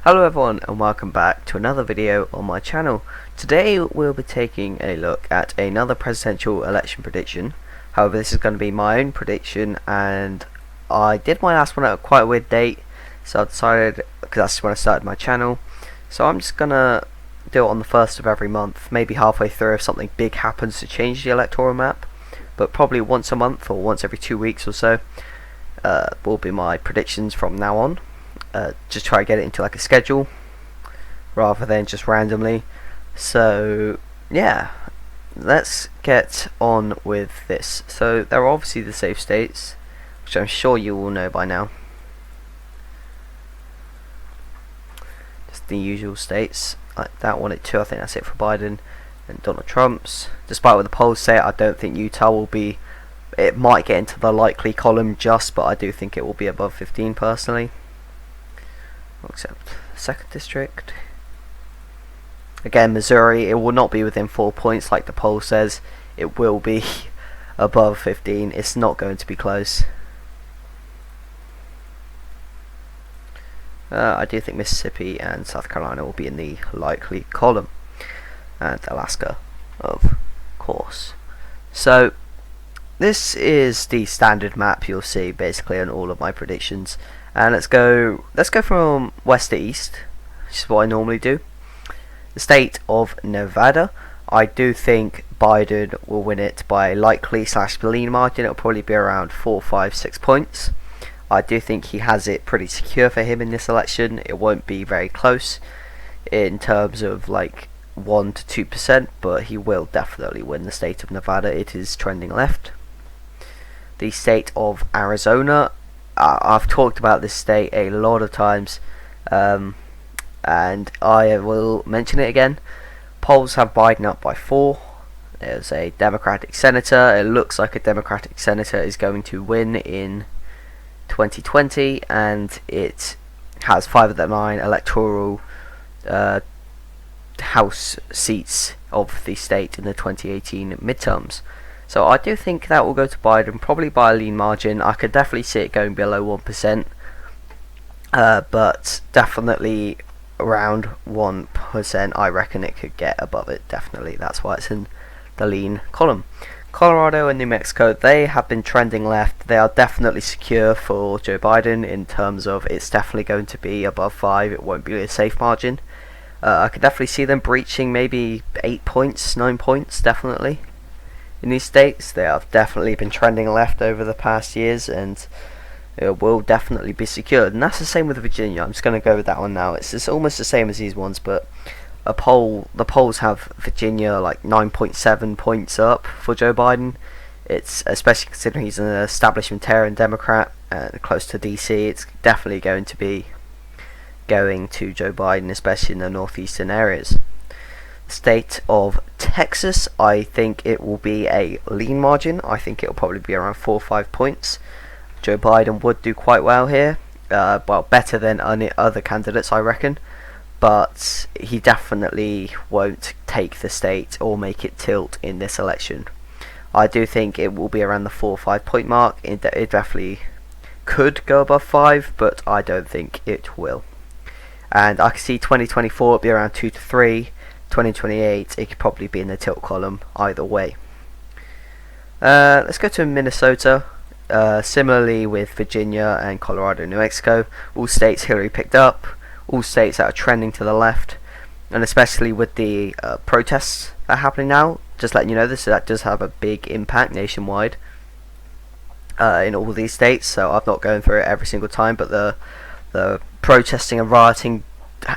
Hello everyone and welcome back to another video on my channel. Today we'll be taking a look at another presidential election prediction. However, this is going to be my own prediction, and I did my last one at quite a weird date, so I decided, because that's when I started my channel, so I'm just going to do it on the 1st of every month, maybe halfway through if something big happens to change the electoral map, but probably once a month or once every 2 weeks or so will be my predictions from now on. Just try to get it into like a schedule rather than just randomly. So yeah, let's get on with this. So there are obviously the safe states, which I'm sure you all know by now. Just the usual states, like that one at 2. I think that's it for Biden and Donald Trump's. Despite what the polls say, I don't think Utah will be. It might get into the likely column but I do think it will be above 15 personally. Except 2nd district. Again, Missouri, it will not be within 4 points like the poll says. It will be above 15. It's not going to be close. I do think Mississippi and South Carolina will be in the likely column, and Alaska, of course. So this is the standard map you'll see basically on all of my predictions. And let's go from west to east, which is what I normally do. The state of Nevada, I do think Biden will win it by a likely / lean margin. It'll probably be around 4, 5, 6 points. I do think he has it pretty secure for him in this election. It won't be very close in terms of like 1 to 2%, but he will definitely win the state of Nevada. It is trending left. The state of Arizona, I've talked about this state a lot of times, and I will mention it again. Polls have Biden up by 4. There's a Democratic senator. It looks like a Democratic senator is going to win in 2020, and it has 5 of the 9 electoral House seats of the state in the 2018 midterms. So I do think that will go to Biden, probably by a lean margin. I could definitely see it going below 1%, but definitely around 1%. I reckon it could get above it, definitely. That's why it's in the lean column. Colorado and New Mexico, they have been trending left. They are definitely secure for Joe Biden in terms of it's definitely going to be above 5. It won't be a safe margin. I could definitely see them breaching maybe 8 points, 9 points, definitely. In these states, they have definitely been trending left over the past years, and it will definitely be secured. And that's the same with Virginia. I'm just going to go with that one now. It's almost the same as these ones, but the polls have Virginia like 9.7 points up for Joe Biden. It's especially considering he's an establishmentarian Democrat close to DC. It's definitely going to be going to Joe Biden, especially in the northeastern areas. State of Texas, I think it will be a lean margin. I think it will probably be around 4 or 5 points. Joe Biden would do quite well here, well, better than any other candidates, I reckon, but he definitely won't take the state or make it tilt in this election. I do think it will be around the 4 or 5 point mark. It definitely could go above 5, but I don't think it will. And I can see 2024 be around 2 to 3. 2028, it could probably be in the tilt column either way. Let's go to Minnesota. Similarly with Virginia and Colorado and New Mexico, all states Hillary picked up, all states that are trending to the left, and especially with the protests that are happening now, just letting you know that does have a big impact nationwide in all these states. So I'm not going through it every single time, but the protesting and rioting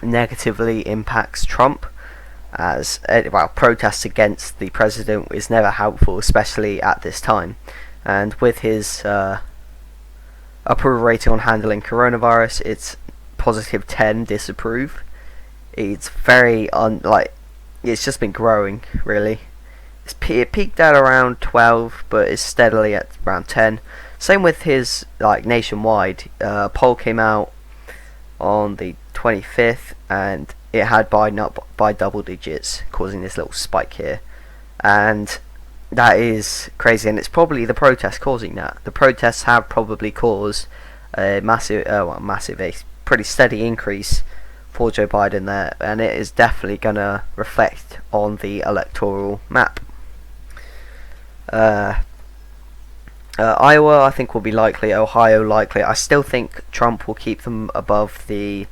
negatively impacts Trump, as protests against the president is never helpful, especially at this time. And with his approval rating on handling coronavirus, it's positive 10 disapprove. It's very it's just been growing really. It peaked at around 12, but it's steadily at around 10. Same with his nationwide. Poll came out on the 25th, and it had Biden up by double digits, causing this little spike here. And that is crazy, and it's probably the protests causing that. The protests have probably caused a pretty steady increase for Joe Biden there, and it is definitely going to reflect on the electoral map. Iowa, I think, will be likely. Ohio, likely. I still think Trump will keep them above the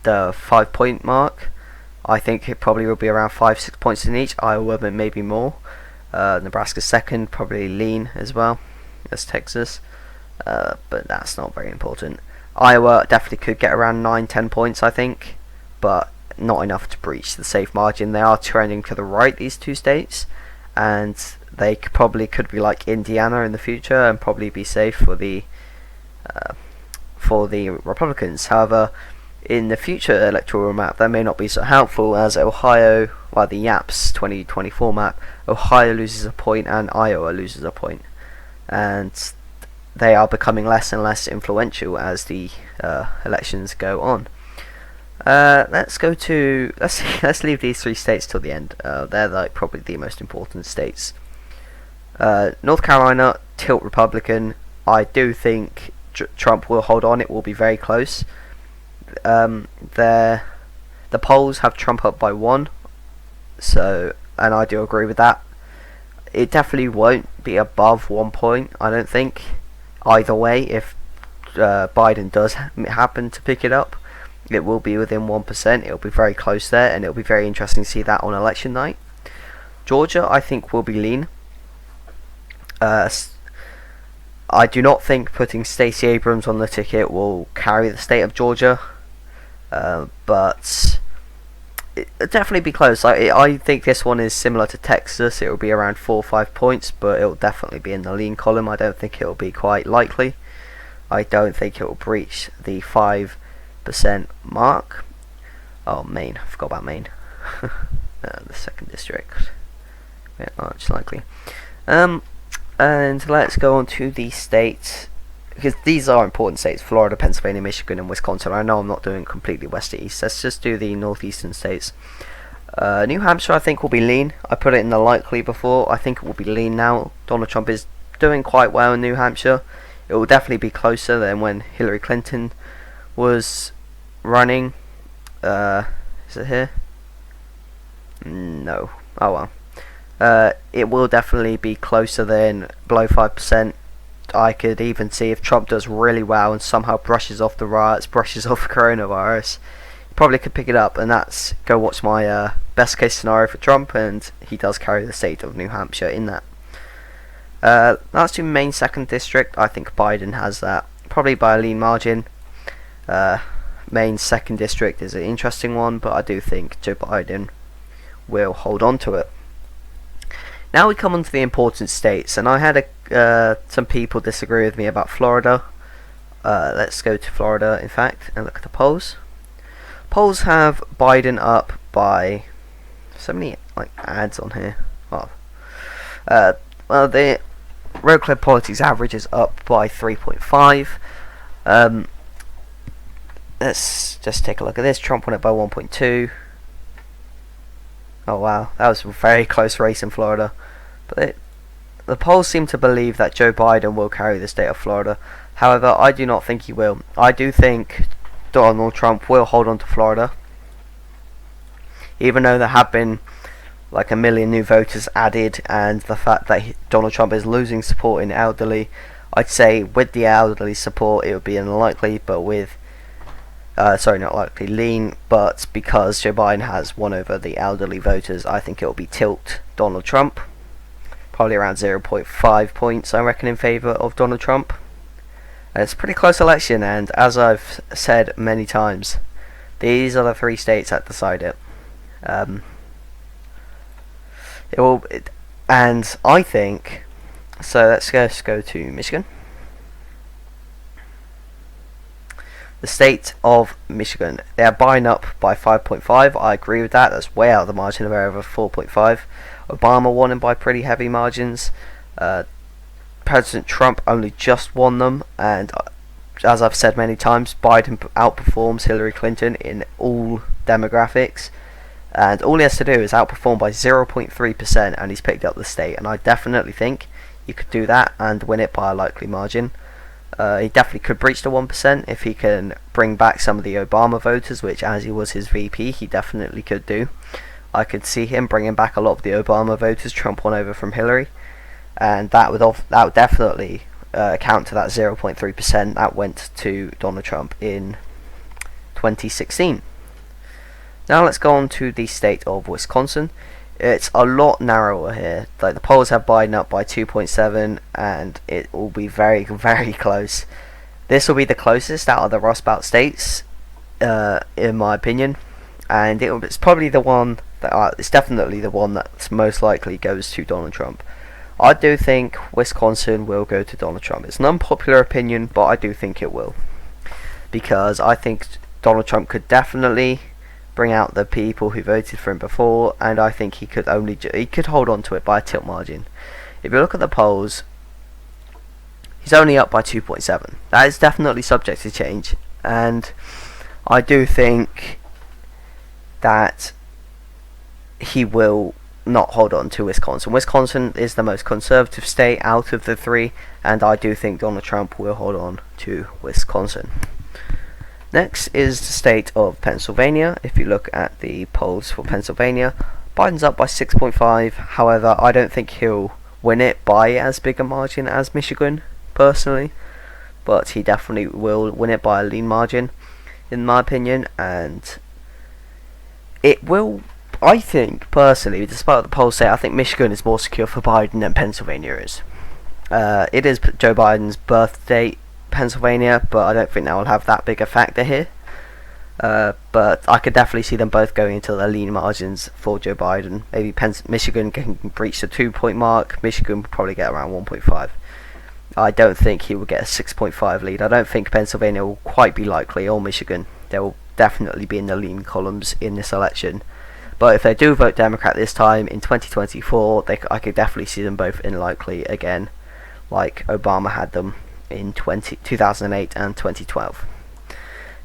5-point mark. I think it probably will be around 5-6 points in each. Iowa, but maybe more. Nebraska second, probably lean as well as Texas, but that's not very important. Iowa definitely could get around 9-10 points, I think, but not enough to breach the safe margin. They are trending to the right, these two states, and they probably could be like Indiana in the future and probably be safe for the Republicans. However, in the future electoral map, that may not be so helpful, as Ohio, well, the YAPS 2024 map, Ohio loses a point and Iowa loses a point, and they are becoming less and less influential as the elections go on. Let's leave these three states till the end. They're like probably the most important states. North Carolina, tilt Republican. I do think Trump will hold on. It will be very close. The polls have Trump up by 1, and I do agree with that. It definitely won't be above 1 point, I don't think. Either way, if Biden does happen to pick it up, it will be within 1%. It'll be very close there, and it'll be very interesting to see that on election night. Georgia, I think, will be lean. I do not think putting Stacey Abrams on the ticket will carry the state of Georgia, but it'll definitely be close. I think this one is similar to Texas. It will be around 4 or 5 points, but it will definitely be in the lean column. I don't think it will be quite likely. I don't think it will breach the 5% mark. Oh, Maine. I forgot about Maine. The second district. Yeah, much likely. And let's go on to the states, because these are important states: Florida, Pennsylvania, Michigan, and Wisconsin. I know I'm not doing completely west to east. Let's just do the northeastern states. New Hampshire, I think, will be lean. I put it in the likely before. I think it will be lean now. Donald Trump is doing quite well in New Hampshire. It will definitely be closer than when Hillary Clinton was running. Is it here? No. Oh well. It will definitely be closer than below 5%. I could even see if Trump does really well and somehow brushes off the riots, brushes off coronavirus, he probably could pick it up, and that's go watch my best case scenario for Trump, and he does carry the state of New Hampshire in that. That's to Maine 2nd District. I think Biden has that, probably by a lean margin. Maine 2nd District is an interesting one, but I do think Joe Biden will hold on to it. Now we come on to the important states, and I had some people disagree with me about Florida. Let's go to Florida, in fact, and look at the polls. Polls have Biden up by so many ads on here. Well, the Road Club Politics average is up by 3.5. Let's just take a look at this. Trump won it by 1.2. Oh wow, that was a very close race in Florida. But the polls seem to believe that Joe Biden will carry the state of Florida. However, I do not think he will. I do think Donald Trump will hold on to Florida. Even though there have been like 1 million new voters added, and the fact that Donald Trump is losing support in elderly, I'd say with the elderly support it would be unlikely, but with not likely, lean, but because Joe Biden has won over the elderly voters, I think it will be tilt Donald Trump. Probably around 0.5 points, I reckon, in favour of Donald Trump. And it's a pretty close election, and as I've said many times, these are the three states that decide it. And I think, so let's just go to Michigan. The state of Michigan, they are buying up by 5.5. I agree with that. That's way out of the margin of error of 4.5. Obama won them by pretty heavy margins. President Trump only just won them, and as I've said many times, Biden outperforms Hillary Clinton in all demographics, and all he has to do is outperform by 0.3%, and he's picked up the state. And I definitely think you could do that and win it by a likely margin. He definitely could breach the 1% if he can bring back some of the Obama voters, which, as he was his VP, he definitely could do. I could see him bringing back a lot of the Obama voters Trump won over from Hillary, and that would definitely account to that 0.3% that went to Donald Trump in 2016. Now let's go on to the state of Wisconsin. It's a lot narrower here. Like, the polls have Biden up by 2.7, and it will be very, very close. This will be the closest out of the Rust Belt states, in my opinion, and it's probably the one that it's definitely the one that's most likely goes to Donald Trump. I do think Wisconsin will go to Donald Trump. It's an unpopular opinion, but I do think it will, because I think Donald Trump could definitely bring out the people who voted for him before, and I think he could hold on to it by a tilt margin. If you look at the polls, he's only up by 2.7. That is definitely subject to change, and I do think that he will not hold on to Wisconsin. Wisconsin is the most conservative state out of the three, and I do think Donald Trump will hold on to Wisconsin. Next is the state of Pennsylvania. If you look at the polls for Pennsylvania, Biden's up by 6.5. However, I don't think he'll win it by as big a margin as Michigan, personally. But he definitely will win it by a lean margin, in my opinion. And it will, I think, personally, despite what the polls say, I think Michigan is more secure for Biden than Pennsylvania is. It is Joe Biden's birth date, Pennsylvania, but I don't think that will have that big a factor here. But I could definitely see them both going into the lean margins for Joe Biden. Maybe Michigan can breach the 2-point mark. Michigan will probably get around 1.5. I don't think he will get a 6.5 lead. I don't think Pennsylvania will quite be likely, or Michigan. They will definitely be in the lean columns in this election. But if they do vote Democrat this time in 2024, I could definitely see them both in likely again, like Obama had them in 2008 and 2012.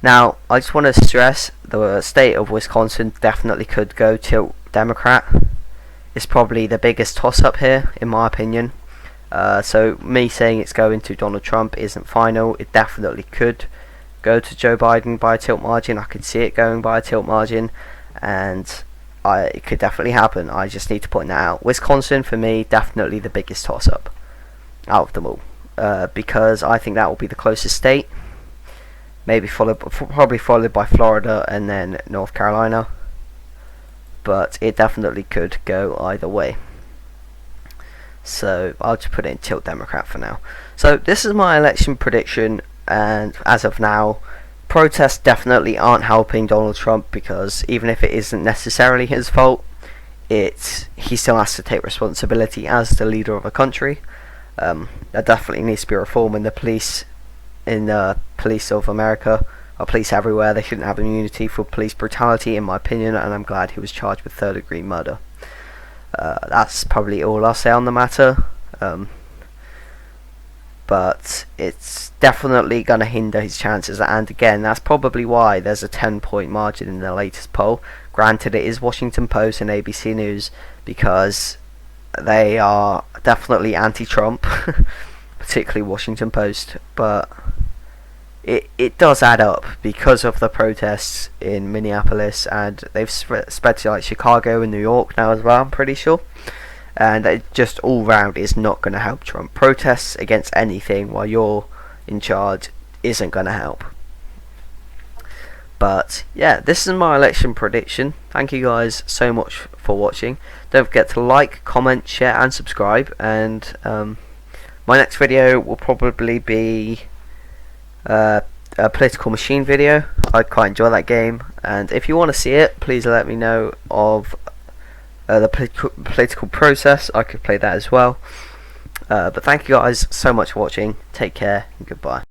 Now, I just want to stress the state of Wisconsin definitely could go tilt Democrat. It's probably the biggest toss-up here, in my opinion. So me saying it's going to Donald Trump isn't final. It definitely could go to Joe Biden by a tilt margin. I could see it going by a tilt margin, and it could definitely happen. I just need to point that out. Wisconsin, for me, definitely the biggest toss-up out of them all. Because I think that will be the closest state, maybe probably followed by Florida and then North Carolina, but it definitely could go either way. So I'll just put it in tilt Democrat for now. So this is my election prediction, and as of now, protests definitely aren't helping Donald Trump, because even if it isn't necessarily his fault, he still has to take responsibility as the leader of a country. There definitely needs to be reform in the police of America, or police everywhere. They shouldn't have immunity for police brutality, in my opinion, and I'm glad he was charged with third-degree murder. That's probably all I'll say on the matter. But it's definitely going to hinder his chances, and again, that's probably why there's a 10-point margin in the latest poll. Granted, it is Washington Post and ABC News, because they are definitely anti-Trump, particularly Washington Post, but it does add up because of the protests in Minneapolis, and they've spread to like Chicago and New York now as well, I'm pretty sure. And it just all round is not going to help Trump. Protests against anything while you're in charge isn't going to help. But yeah, this is my election prediction. Thank you guys so much for watching. Don't forget to like, comment, share and subscribe. And my next video will probably be a Political Machine video. I quite enjoy that game, and if you want to see it, please let me know of the political process. I could play that as well. But thank you guys so much for watching. Take care and goodbye.